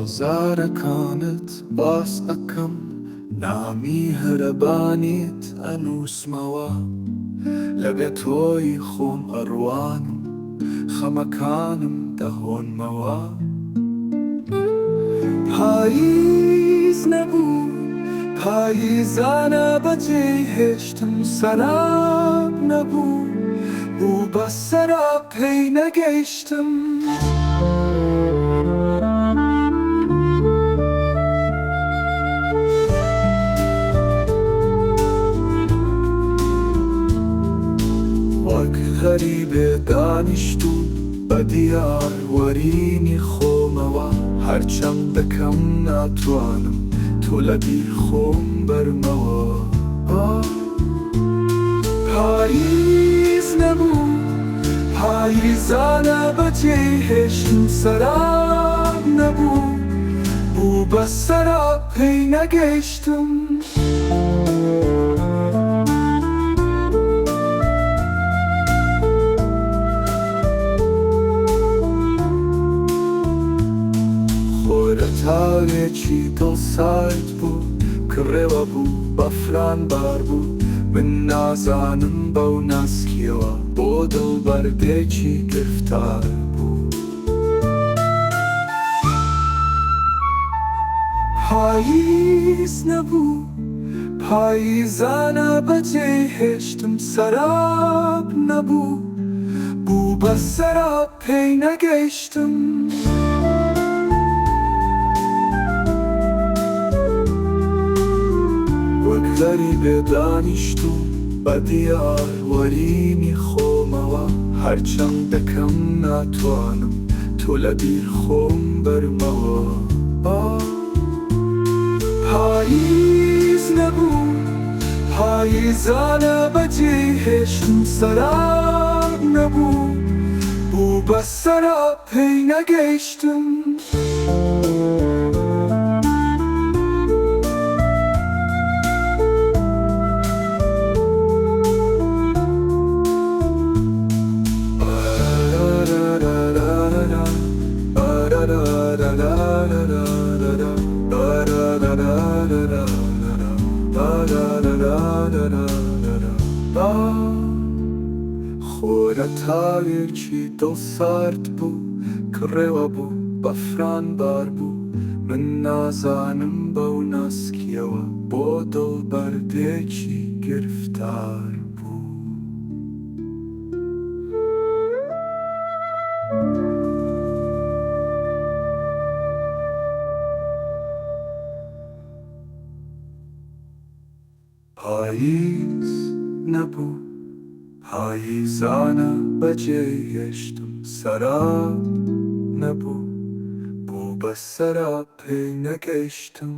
آزارەکانت باس ئەکەم، نامی هەرەبانیت ئەنووسمەوە، لەبێ تۆی خۆم ئەڕوانم، خەمەکانم دەهۆنمەوە. پاییز نەبوو، پاییزانە بەجێی هێشتم، سەراب نەبوو، بوو بە سەراب پێی نەگەیشتم. وەک غەریبێ دانیشتوم بە دیاروەرینی خۆمەوە، هەرچەم دەکەم ناتوانم تۆ لە بیر خۆم بەرمەوە. پاییز نەبوو، پاییزانە بەجێی هێشتم، سەراب نەبوو، بوو بە سەراب پێی نەگەیشتم. تاوێکی دڵسارد بوو، کڕێوە بوو بەفرانبار بوو، من نازانم بەو ناسکیەوە بۆ دڵبەردێکی گرفتار بوو. پاییز نەبوو، پاییزانە بەجێی هێشتم، سەراب نەبوو، بوو بە سەراب پێی نەگەیشتم. غەریبێ دانیشتوم بە دیاروەرینی خۆمەوە، هەرچەم دەکەم ناتوانم تۆ لە بیر خۆم بەرمەوە. پاییز نەبوو، پاییزانە بەجێی هێشتم، سەراب نەبوو، بوو بە سەراب پێی نەگەیشتم. خۆرە تاوێکی دڵسارد بوو، کڕێوە بوو بەفرانبار بوو، من نازانم بەو ناسکیەوە بۆ دڵبەردێکی گرفتار بوو. پاییز نەبوو، پاییزانە بەجێی هێشتم، سەراب نەبوو، بوو بە سەراب پێی نەگەیشتم.